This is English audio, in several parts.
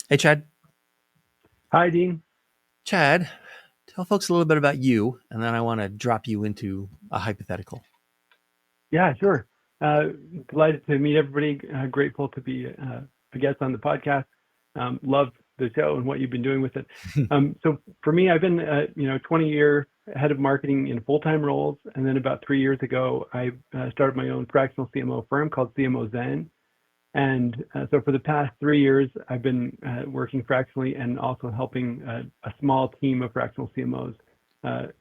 Hey, Chad. Hi, Dean. Chad, tell folks a little bit about you, and then I want to drop you into a hypothetical. Yeah, sure. Uh, Delighted to meet everybody. Grateful to be a guest on the podcast. Love the show and what you've been doing with it. So for me, I've been 20-year head of marketing in full-time roles, and then about 3 years ago, I started my own fractional CMO firm called CMO Zen. And so for the past 3 years, I've been working fractionally and also helping a small team of fractional CMOs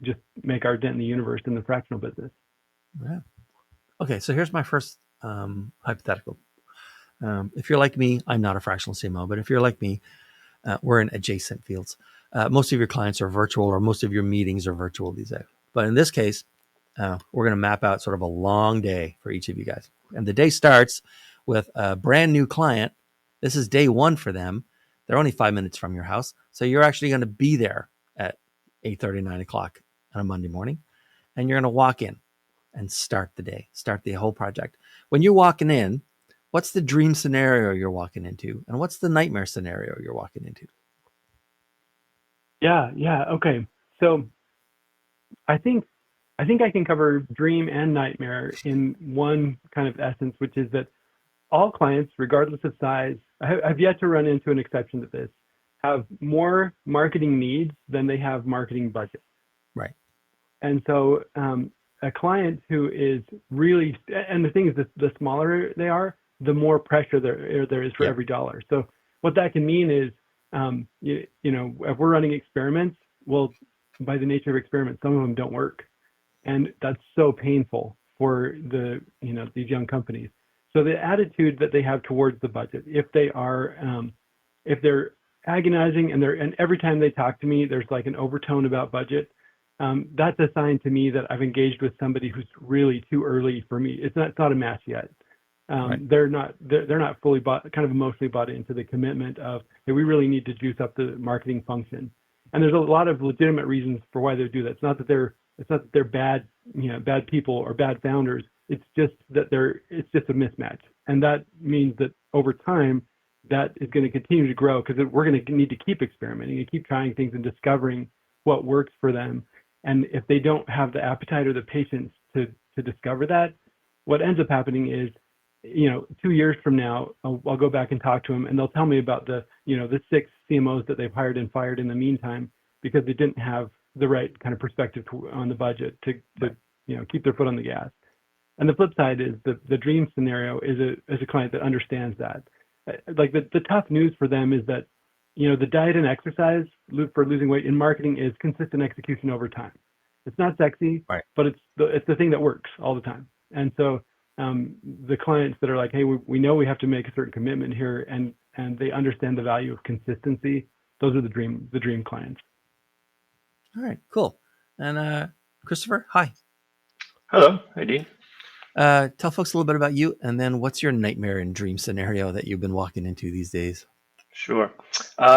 just make our dent in the universe in the fractional business. Yeah. Okay, so here's my first hypothetical. If you're like me, I'm not a fractional CMO, but if you're like me, we're in adjacent fields. Most of your clients are virtual, or most of your meetings are virtual these days. But in this case, we're going to map out sort of a long day for each of you guys. And the day starts with a brand new client. This is day one for them. They're only 5 minutes from your house. So you're actually going to be there at 8:30, 9 o'clock on a Monday morning. And you're going to walk in and start the day, start the whole project. When you're walking in, what's the dream scenario you're walking into? And what's the nightmare scenario you're walking into? Yeah. Okay. So I think I think I can cover dream and nightmare in one kind of essence, which is that all clients, regardless of size, I've yet to run into an exception to this, have more marketing needs than they have marketing budget. Right. And so a client who is really, and the thing is that the smaller they are, the more pressure there is for Yeah. every dollar. So what that can mean is, if we're running experiments, well, by the nature of experiments, some of them don't work, and that's so painful for these young companies. So the attitude that they have towards the budget, if they're agonizing and every time they talk to me, there's like an overtone about budget. That's a sign to me that I've engaged with somebody who's really too early for me. It's not a match yet. Right. They're not fully kind of emotionally bought into the commitment of, hey, we really need to juice up the marketing function. And there's a lot of legitimate reasons for why they do that. It's not that they're bad people or bad founders. It's just a mismatch. And that means that over time, that is going to continue to grow because we're going to need to keep experimenting and keep trying things and discovering what works for them. And if they don't have the appetite or the patience to discover that, what ends up happening is, 2 years from now, I'll go back and talk to them, and they'll tell me about the 6 CMOs that they've hired and fired in the meantime because they didn't have the right kind of perspective on the budget to keep their foot on the gas. And the flip side is the dream scenario is a client that understands that. Like the tough news for them is that the diet and exercise for losing weight in marketing is consistent execution over time. It's not sexy, Right. but it's the thing that works all the time. And so the clients that are like, hey, we know we have to make a certain commitment here, and they understand the value of consistency. Those are the dream clients. All right. Cool. And Kristofer, hi. Hello, Jardine. Tell folks a little bit about you, and then what's your nightmare and dream scenario that you've been walking into these days? Sure.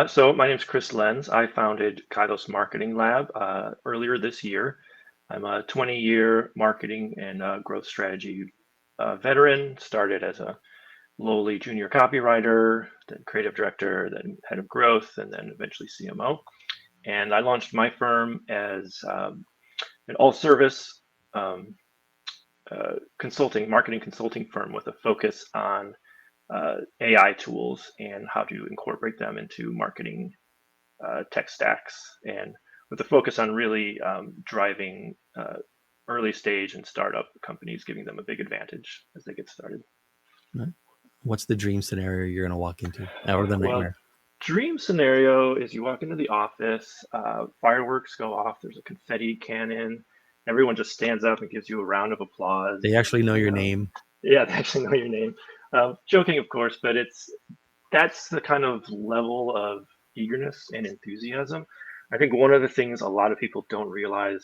So my name is Chris Lenz. I founded Kairos Marketing Lab earlier this year. I'm a 20-year marketing and growth strategy veteran. Started as a lowly junior copywriter, then creative director, then head of growth, and then eventually CMO. And I launched my firm as an all-service marketing consulting firm with a focus on AI tools and how to incorporate them into marketing tech stacks, and with a focus on really driving early stage and startup companies, giving them a big advantage as they get started. Right. What's the dream scenario you're going to walk into, or the Well, nightmare? dream scenario is you walk into the office, fireworks go off, there's a confetti cannon, everyone just stands up and gives you a round of applause. They actually know You your know, name. yeah, they actually know your name. Joking, of course, but that's the kind of level of eagerness and enthusiasm. I think one of the things a lot of people don't realize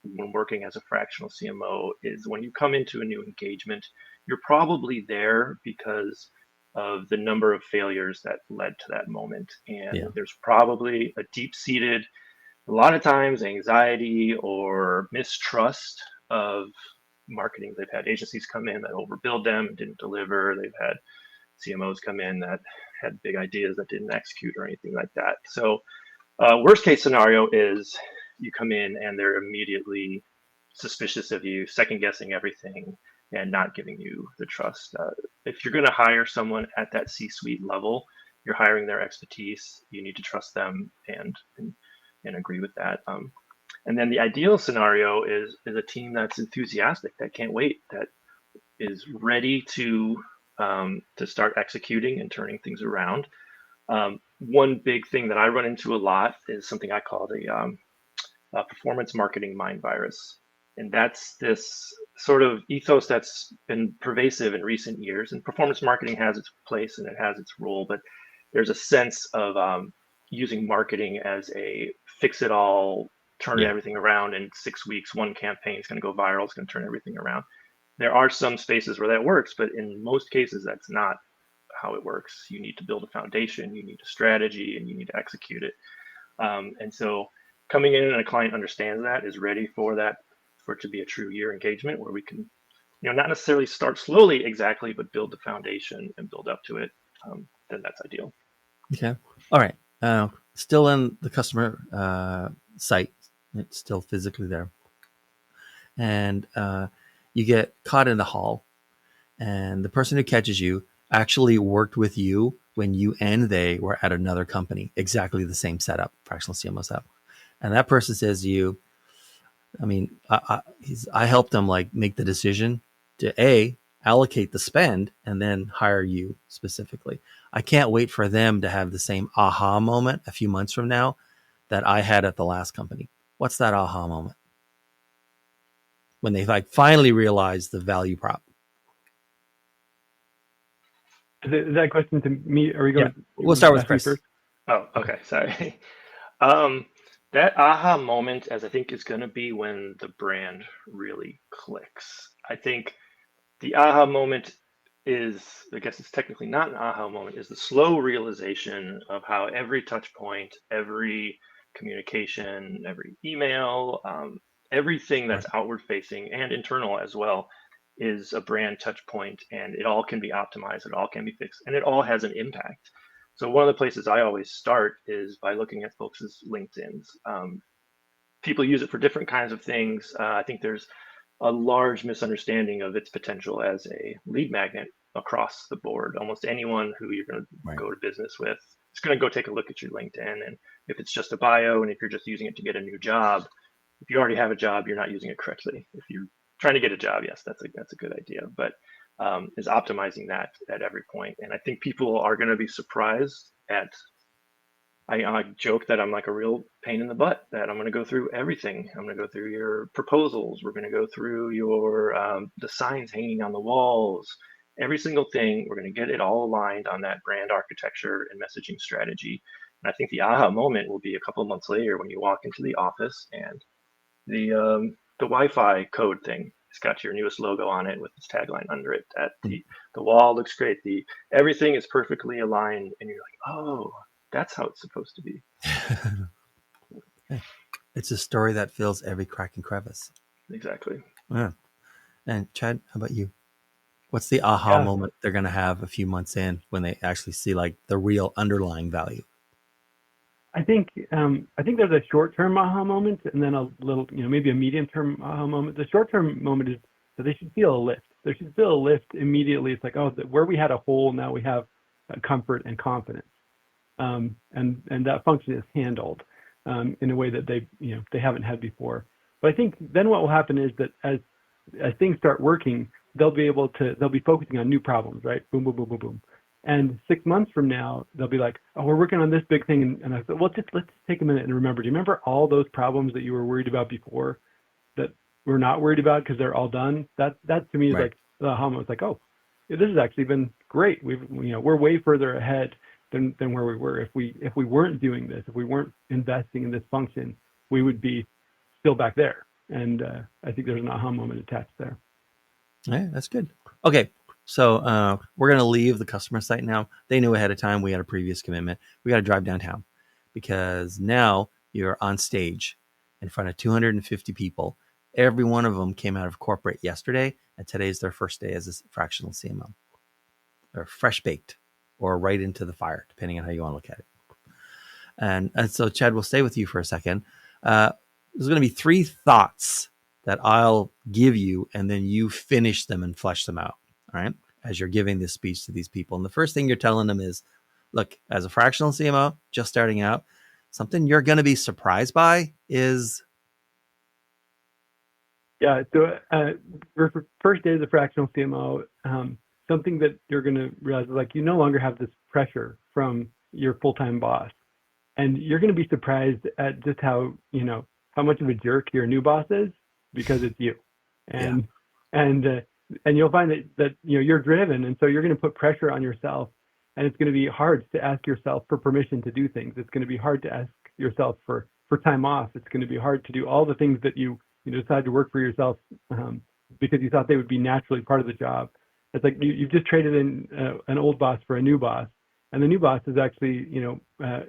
when working as a fractional CMO is when you come into a new engagement, you're probably there because of the number of failures that led to that moment. And Yeah. there's probably a deep-seated, a lot of times, anxiety or mistrust of marketing. They've had agencies come in that overbilled them, didn't deliver. They've had CMOs come in that had big ideas that didn't execute or anything like that. So worst case scenario is you come in and they're immediately suspicious of you, second guessing everything, and not giving you the trust. If you're going to hire someone at that C-suite level, you're hiring their expertise. You need to trust them and agree with that. And then the ideal scenario is a team that's enthusiastic, that can't wait, that is ready to start executing and turning things around. One big thing that I run into a lot is something I call the performance marketing mind virus. And that's this sort of ethos that's been pervasive in recent years. And performance marketing has its place and it has its role, but there's a sense of using marketing as a fix-it-all, turn everything around in 6 weeks. One campaign is going to go viral. It's going to turn everything around. There are some spaces where that works, but in most cases, that's not how it works. You need to build a foundation, you need a strategy, and you need to execute it. And so coming in and a client understands that, is ready for that, for it to be a true year engagement where we can, not necessarily start slowly exactly, but build the foundation and build up to it, then that's ideal. Okay. All right. Still in the customer site. It's still physically there. And you get caught in the hall, and the person who catches you actually worked with you when you and they were at another company, exactly the same setup, fractional CMO setup. And that person says to you, I helped them make the decision to allocate the spend and then hire you specifically. I can't wait for them to have the same aha moment a few months from now that I had at the last company. What's that aha moment? When they finally realize the value prop. Is that question to me? Are we going? Yeah. We'll start with Chris first. Oh, okay. Sorry. That aha moment, as I think, is going to be when the brand really clicks. I think the aha moment is, I guess it's technically not an aha moment, is the slow realization of how every touch point, every communication, every email, everything that's outward facing and internal as well is a brand touch point, and it all can be optimized, it all can be fixed, and it all has an impact. So one of the places I always start is by looking at folks' LinkedIns. People use it for different kinds of things. I think there's a large misunderstanding of its potential as a lead magnet across the board. Almost anyone who you're going to go to business with is going to go take a look at your LinkedIn. And if it's just a bio, and if you're just using it to get a new job, if you already have a job, you're not using it correctly. If you're trying to get a job, yes, that's a good idea. But is optimizing that at every point. And I think people are going to be surprised at, I joke that I'm like a real pain in the butt, that I'm going to go through everything. I'm going to go through your proposals. We're going to go through your the signs hanging on the walls, every single thing. We're going to get it all aligned on that brand architecture and messaging strategy. And I think the aha moment will be a couple of months later when you walk into the office and the Wi-Fi code thing, it's got your newest logo on it with its tagline under it. That the wall looks great. Everything is perfectly aligned, and you're like, oh, that's how it's supposed to be. It's a story that fills every crack and crevice. Exactly. Yeah. And Chad, how about you? What's the aha moment they're going to have a few months in when they actually see the real underlying value? I think there's a short-term aha moment, and then a little, maybe a medium-term aha moment. The short-term moment is that they should feel a lift. They should feel a lift immediately. It's like, where we had a hole, now we have comfort and confidence, and that function is handled in a way that they haven't had before. But I think then what will happen is that as things start working, they'll be focusing on new problems, right? Boom, boom, boom, boom, boom. And 6 months from now, they'll be like, oh, we're working on this big thing. And I said, well, let's take a minute and remember. Do you remember all those problems that you were worried about before that we're not worried about because they're all done? That to me is like the aha moment. It's like, oh, this has actually been great. We're way further ahead than where we were. If we weren't doing this, if we weren't investing in this function, we would be still back there. And I think there's an aha moment attached there. Yeah, that's good. Okay. So we're going to leave the customer site now. They knew ahead of time we had a previous commitment. We got to drive downtown because now you're on stage in front of 250 people. Every one of them came out of corporate yesterday, and today's their first day as a fractional CMO. or fresh baked or right into the fire, depending on how you want to look at it. And so, Chad, we'll stay with you for a second. There's going to be 3 thoughts that I'll give you, and then you finish them and flesh them out, all right, as you're giving this speech to these people. And the first thing you're telling them is, look, as a fractional CMO, just starting out, something you're going to be surprised by is... Yeah, so for first day as a fractional CMO, something that you're going to realize is like you no longer have this pressure from your full-time boss. And you're going to be surprised at just how much of a jerk your new boss is because it's you. And you'll find that you're driven, and so you're going to put pressure on yourself, and it's going to be hard to ask yourself for permission to do things. It's going to be hard to ask yourself for time off. It's going to be hard to do all the things that you decide to work for yourself because you thought they would be naturally part of the job. It's like you've just traded in an old boss for a new boss, and the new boss is actually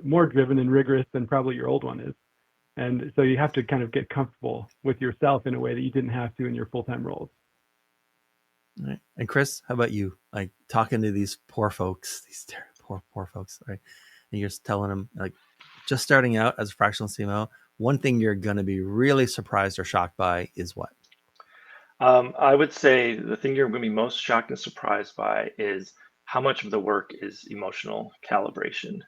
more driven and rigorous than probably your old one is. And so you have to kind of get comfortable with yourself in a way that you didn't have to in your full-time roles. All right. And Chris, how about you? Like talking to these poor folks, these poor folks, right? And you're just telling them, like, just starting out as a fractional CMO, one thing you're going to be really surprised or shocked by is what? I would say the thing you're going to be most shocked and surprised by is how much of the work is emotional calibration.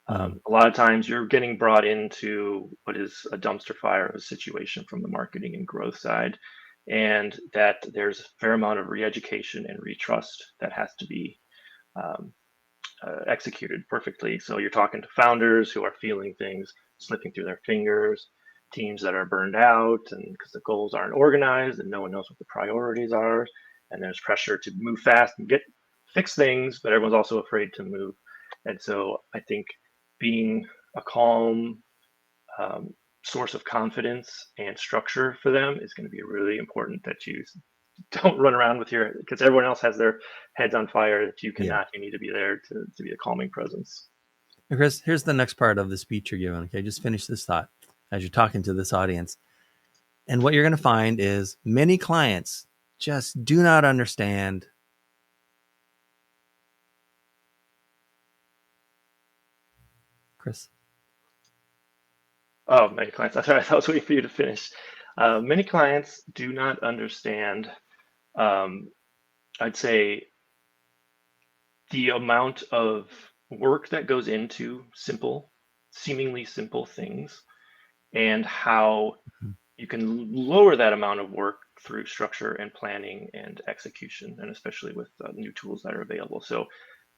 A lot of times you're getting brought into what is a dumpster fire of a situation from the marketing and growth side, and that there's a fair amount of re-education and retrust that has to be executed perfectly. So you're talking to founders who are feeling things slipping through their fingers, teams that are burned out and because the goals aren't organized and no one knows what the priorities are, and there's pressure to move fast and fix things, but everyone's also afraid to move. And so I think being a calm source of confidence and structure for them is going to be really important, that you don't run around with because everyone else has their heads on fire, that you cannot. You need to be there to be a calming presence. And Chris, here's the next part of the speech you're giving. Okay, just finish this thought as you're talking to this audience. And what you're going to find is many clients just do not understand Chris. Oh, many clients. I'm sorry, I was waiting for you to finish. Many clients do not understand, I'd say, the amount of work that goes into seemingly simple things, and how you can lower that amount of work through structure and planning and execution, and especially with new tools that are available. So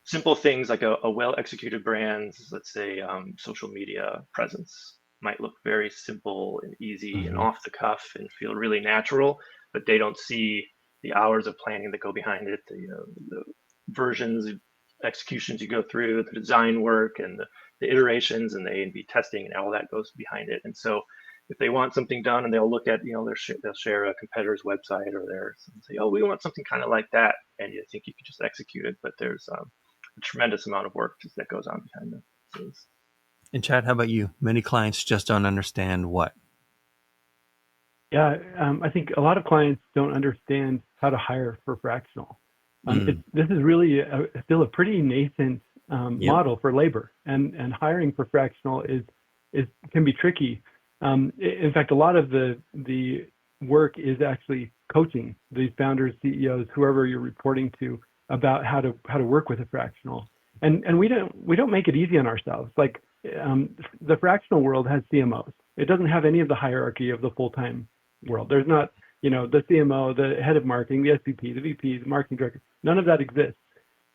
simple things like a well-executed brand's, let's say, social media presence might look very simple and easy and off the cuff and feel really natural, but they don't see the hours of planning that go behind it, the versions, executions you go through, the design work and the iterations and the A/B testing and all that goes behind it. And so if they want something done and they'll look at, they'll share a competitor's website or say, oh, we want something kind of like that. And you think you can just execute it, but there's a tremendous amount of work that goes on behind the scenes. And Chad, how about you? Many clients just don't understand what? Yeah, I think a lot of clients don't understand how to hire for fractional. This is really still a pretty nascent model for labor, and hiring for fractional can be tricky. In fact, a lot of the work is actually coaching these founders, CEOs, whoever you're reporting to, about how to work with a fractional. And we don't make it easy on ourselves. Like the fractional world has CMOs. It doesn't have any of the hierarchy of the full-time world. There's not, the CMO, the head of marketing, the SVP, the VP, the marketing director. None of that exists.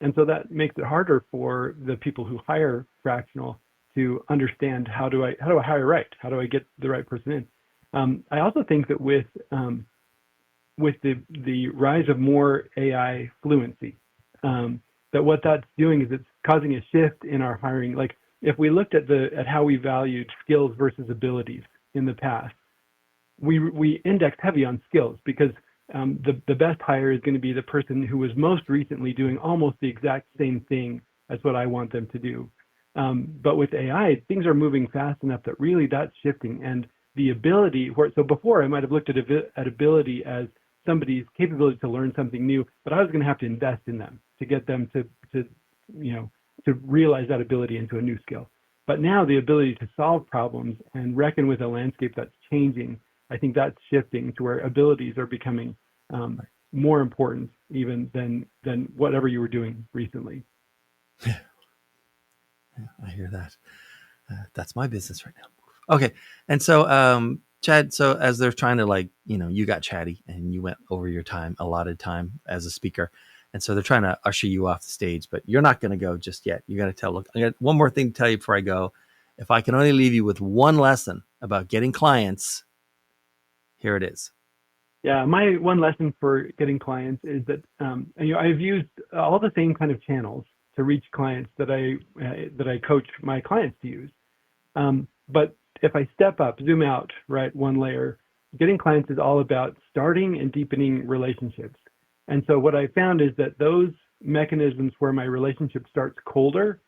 And so that makes it harder for the people who hire fractional to understand how do I hire right? How do I get the right person in? I also think that with the rise of more AI fluency, that what that's doing is it's causing a shift in our hiring. Like if we looked at how we valued skills versus abilities in the past, we indexed heavy on skills because the best hire is going to be the person who was most recently doing almost the exact same thing as what I want them to do. But with AI, things are moving fast enough that really that's shifting. And the ability, so before I might have looked at ability as somebody's capability to learn something new, but I was going to have to invest in them to get them to to realize that ability into a new skill. But now the ability to solve problems and reckon with a landscape that's changing, I think that's shifting to where abilities are becoming more important even than whatever you were doing recently. Yeah, I hear that. That's my business right now. Okay, and so Chad, so as they're trying to you got chatty and you went over your allotted time as a speaker. And so they're trying to usher you off the stage, but you're not going to go just yet. You got to tell, look, I got one more thing to tell you before I go. If I can only leave you with one lesson about getting clients, here it is. Yeah, my one lesson for getting clients is that I've used all the same kind of channels to reach clients that I coach my clients to use. But if I step up, zoom out, right, one layer, getting clients is all about starting and deepening relationships. And so what I found is that those mechanisms where my relationship starts colder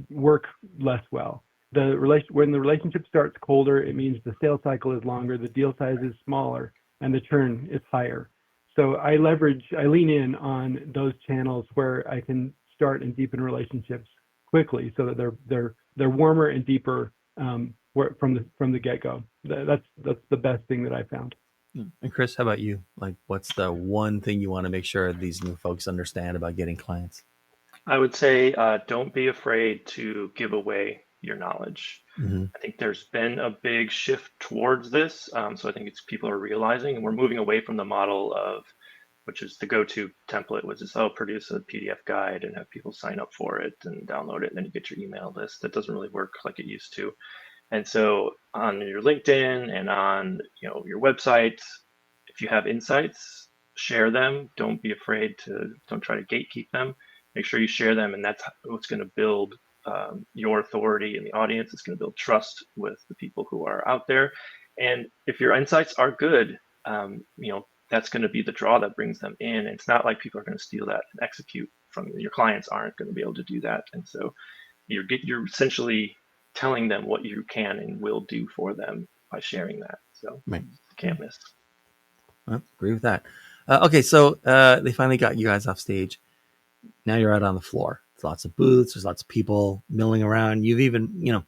work less well. When the relationship starts colder, it means the sales cycle is longer, the deal size is smaller, and the churn is higher. So I lean in on those channels where I can start and deepen relationships quickly, so that they're warmer and deeper from the get-go. That's the best thing that I found. And Chris, how about you? What's the one thing you want to make sure these new folks understand about getting clients? I would say don't be afraid to give away your knowledge. Mm-hmm. I think there's been a big shift towards this. So I think people are realizing, and we're moving away from the model of, which is the go-to template, which is, produce a PDF guide and have people sign up for it and download it, and then you get your email list. That doesn't really work like it used to. And so on your LinkedIn and on your website, if you have insights, share them. Don't be afraid don't try to gatekeep them. Make sure you share them, and that's what's going to build your authority in the audience. It's going to build trust with the people who are out there. And if your insights are good, that's going to be the draw that brings them in. And it's not like people are going to steal that and execute from you. Your clients aren't going to be able to do that. And so you're essentially telling them what you can and will do for them by sharing that. So right. You can't miss. Well, agree with that. Okay, so they finally got you guys off stage. Now you're out on the floor. There's lots of booths. There's lots of people milling around. You've even,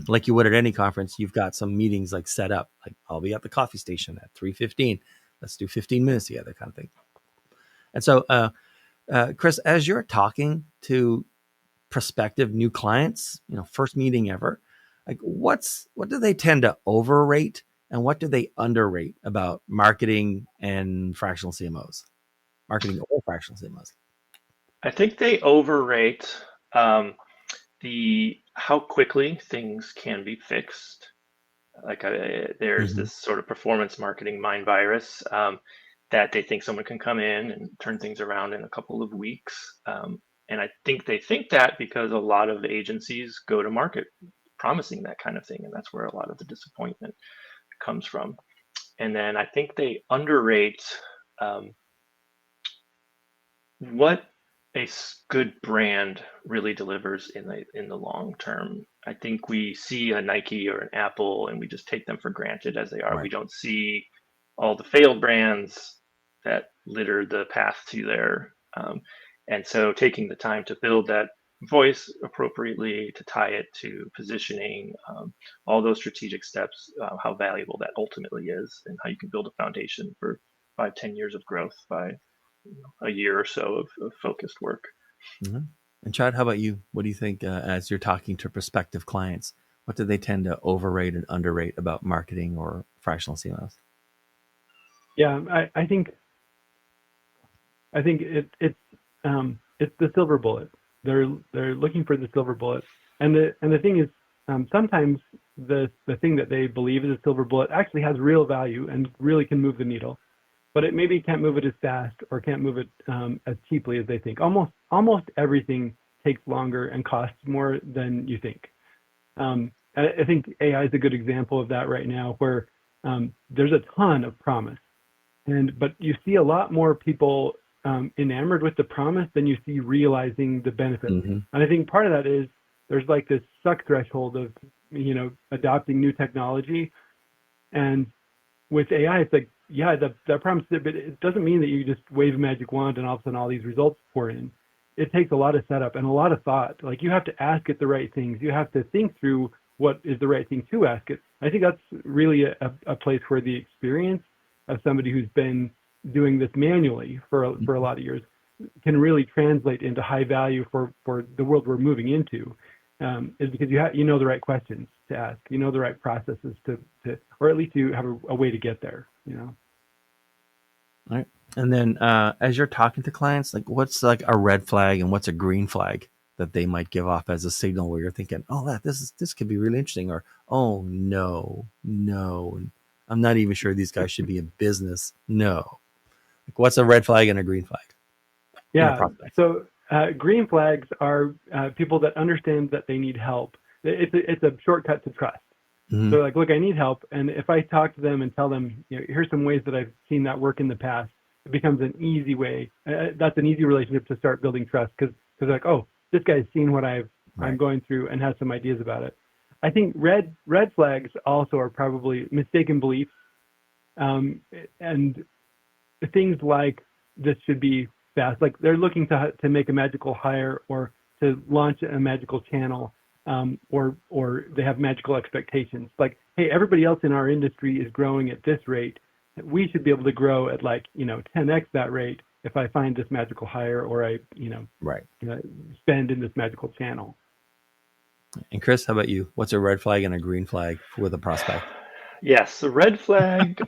like you would at any conference, you've got some meetings set up. Like, I'll be at the coffee station at 3:15. Let's do 15 minutes together, kind of thing. And so, Chris, as you're talking to prospective new clients, first meeting ever, what do they tend to overrate and what do they underrate about marketing and fractional CMOs? Marketing or fractional CMOs? I think they overrate how quickly things can be fixed. There's this sort of performance marketing mind virus that they think someone can come in and turn things around in a couple of weeks. And I think they think that because a lot of agencies go to market promising that kind of thing. And that's where a lot of the disappointment comes from. And then I think they underrate what a good brand really delivers in the long term. I think we see a Nike or an Apple and we just take them for granted as they are. Right. We don't see all the failed brands that litter the path to there. And so taking the time to build that voice appropriately, to tie it to positioning, all those strategic steps, how valuable that ultimately is, and how you can build a foundation for 5-10 years of growth by a year or so of focused work. Mm-hmm. And Chad, how about you? What do you think as you're talking to prospective clients? What do they tend to overrate and underrate about marketing or fractional CMOs? Yeah, I think it's the silver bullet. They're looking for the silver bullet, and the thing is, sometimes the thing that they believe is a silver bullet actually has real value and really can move the needle, but it maybe can't move it as fast or can't move it as cheaply as they think. Almost everything takes longer and costs more than you think. I think AI is a good example of that right now, where there's a ton of promise, but you see a lot more people enamored with the promise than you see realizing the benefits. Mm-hmm. And I think part of that is there's this suck threshold of adopting new technology, and with AI, it's that promise, but it doesn't mean that you just wave a magic wand and all of a sudden all these results pour in. it takes a lot of setup and a lot of thought. Like you have to ask it the right things. You have to think through what is the right thing to ask it. I think that's really a place where the experience of somebody who's been doing this manually for a lot of years can really translate into high value for the world we're moving into. Is because you know the right questions to ask, you know the right processes to or at least you have a way to get there. All right. And then as you're talking to clients, like what's like a red flag and what's a green flag that they might give off as a signal where you're thinking, oh, this could be really interesting, or oh no, I'm not even sure these guys should be in business. No. Like what's a red flag and a green flag? Yeah. So green flags are people that understand that they need help. It's a shortcut to trust. Mm-hmm. So like, look, I need help. And if I talk to them and tell them, here's some ways that I've seen that work in the past, it becomes an easy way. That's an easy relationship to start building trust because like, oh, this guy's seen what I'm going through and has some ideas about it. I think red flags also are probably mistaken beliefs, and things like this should be fast. Like they're looking to make a magical hire or to launch a magical channel, or they have magical expectations. Like, hey, everybody else in our industry is growing at this rate. We should be able to grow at 10x that rate if I find this magical hire or I spend in this magical channel. And Chris, how about you? What's a red flag and a green flag with a prospect? Yes, the red flag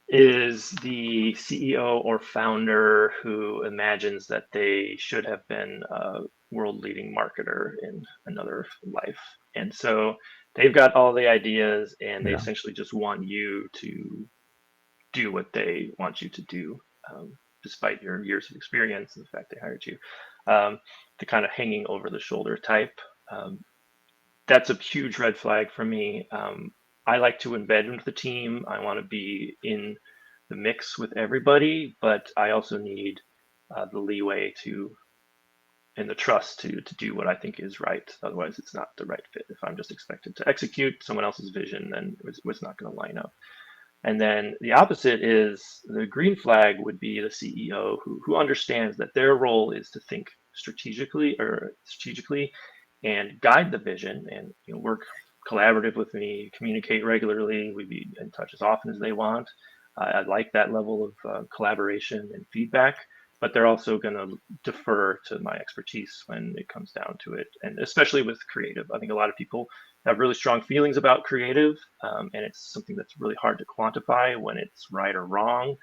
is the CEO or founder who imagines that they should have been a world-leading marketer in another life. And so they've got all the ideas and they essentially just want you to do what they want you to do, despite your years of experience and the fact they hired you. The kind of hanging over the shoulder type. That's a huge red flag for me. I like to embed into the team. I want to be in the mix with everybody, but I also need the leeway and the trust to do what I think is right. Otherwise, it's not the right fit. If I'm just expected to execute someone else's vision, then it's not going to line up. And then the opposite is the green flag would be the CEO who understands that their role is to think strategically and guide the vision and work collaborative with me, communicate regularly. We'd be in touch as often as they want. I like that level of collaboration and feedback, but they're also going to defer to my expertise when it comes down to it. And especially with creative, I think a lot of people have really strong feelings about creative, and it's something that's really hard to quantify when it's right or wrong.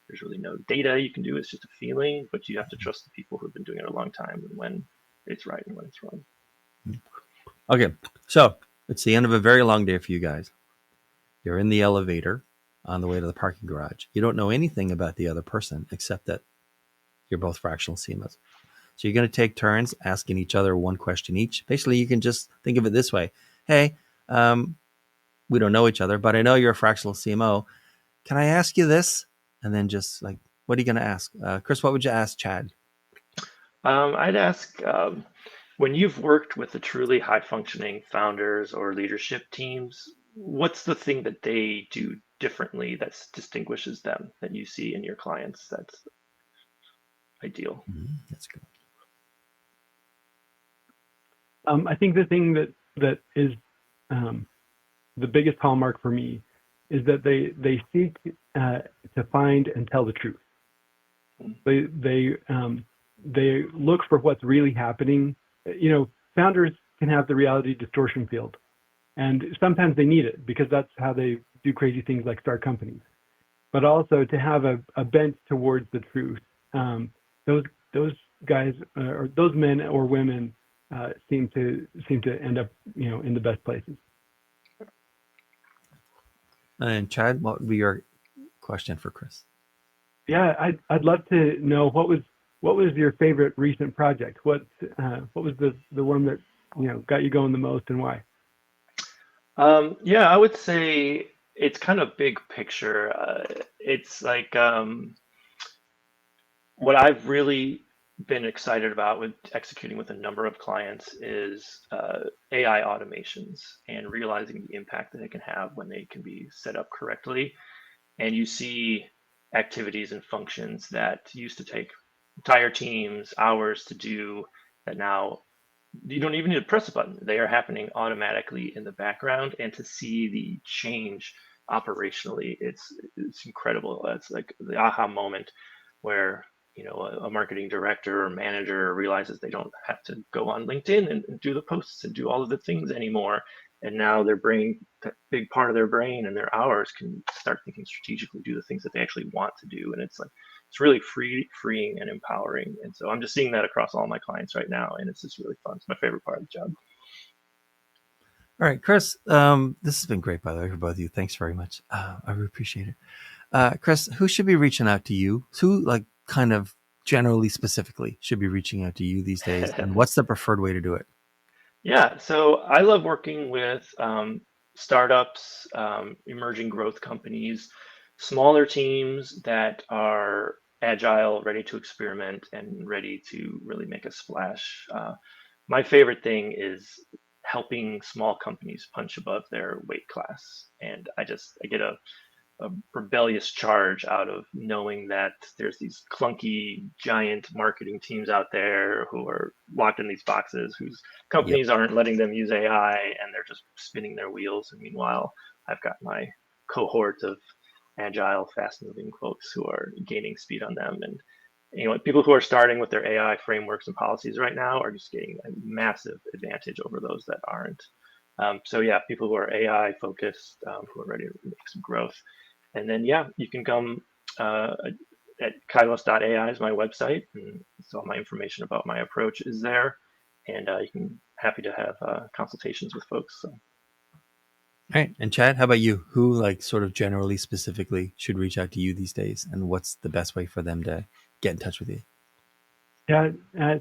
There's really no data you can do. It's just a feeling, but you have to trust the people who've been doing it a long time and when it's right and when it's wrong. Okay, so it's the end of a very long day for you guys. You're in the elevator on the way to the parking garage. You don't know anything about the other person except that you're both fractional CMOs. So you're going to take turns asking each other one question each. Basically, you can just think of it this way. Hey, we don't know each other, but I know you're a fractional CMO. Can I ask you this? And then just like, what are you going to ask? Chris, what would you ask Chad? I'd ask, when you've worked with the truly high-functioning founders or leadership teams, what's the thing that they do differently that distinguishes them that you see in your clients that's ideal? That's good. I think the thing that is the biggest hallmark for me is that they seek to find and tell the truth. They look for what's really happening. Founders can have the reality distortion field, and sometimes they need it because that's how they do crazy things like start companies. But also to have a bent towards the truth. Those guys or those men or women seem to end up in the best places. And Chad, what would be your question for Chris? Yeah, I'd love to know what was your favorite recent project? What was the one that got you going the most and why? Yeah, I would say it's kind of big picture. It's like what I've really been excited about with executing with a number of clients is AI automations and realizing the impact that it can have when they can be set up correctly. And you see activities and functions that used to take entire teams hours to do that now you don't even need to press a button. They are happening automatically in the background, and to see the change operationally, it's incredible. That's like the aha moment where a marketing director or manager realizes they don't have to go on LinkedIn and do the posts and do all of the things anymore. And now their brain, that big part of their brain and their hours can start thinking strategically, do the things that they actually want to do. And it's really freeing and empowering. And so I'm just seeing that across all my clients right now, and it's just really fun. It's my favorite part of the job. All right, Chris, this has been great, by the way, for both of you. Thanks very much. I really appreciate it. Chris, who should be reaching out to you? Who, like, kind of generally, specifically, should be reaching out to you these days? And what's the preferred way to do it? Yeah, so I love working with startups, emerging growth companies, smaller teams that are agile, ready to experiment, and ready to really make a splash. My favorite thing is helping small companies punch above their weight class. And I get a rebellious charge out of knowing that there's these clunky giant marketing teams out there who are locked in these boxes, whose Yep. companies aren't letting them use AI, and they're just spinning their wheels. And meanwhile, I've got my cohort of agile, fast moving folks who are gaining speed on them. And people who are starting with their AI frameworks and policies right now are just getting a massive advantage over those that aren't. So yeah, people who are AI focused, who are ready to make some growth. And then, yeah, you can come at kairos.ai is my website. And so all my information about my approach is there. And you can happy to have consultations with folks. So. All right. And Chad, how about you? Who, like, sort of generally, specifically, should reach out to you these days? And what's the best way for them to get in touch with you? Yeah,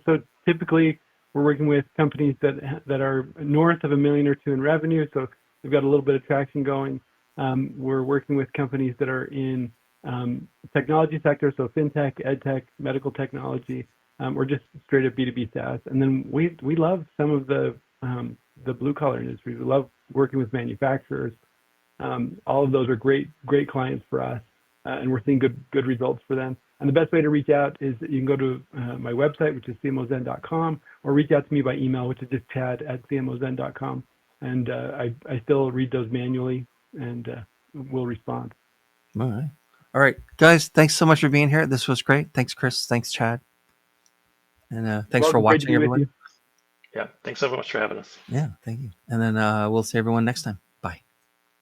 so typically we're working with companies that are north of $1 million or $2 million in revenue, so they've got a little bit of traction going. We're working with companies that are in technology sector, so fintech, edtech, medical technology, or just straight up B2B SaaS. And then we love some of the blue collar industries. We love working with manufacturers. All of those are great clients for us, and we're seeing good results for them. And the best way to reach out is you can go to my website, which is cmozen.com, or reach out to me by email, which is just chad@cmozen.com. And I still read those manually, and we'll respond. All right, guys, thanks so much for being here. This was great. Thanks, Chris. Thanks, Chad. And thanks for watching, everyone. Yeah, thanks so much for having us. Yeah, thank you. And then we'll see everyone next time.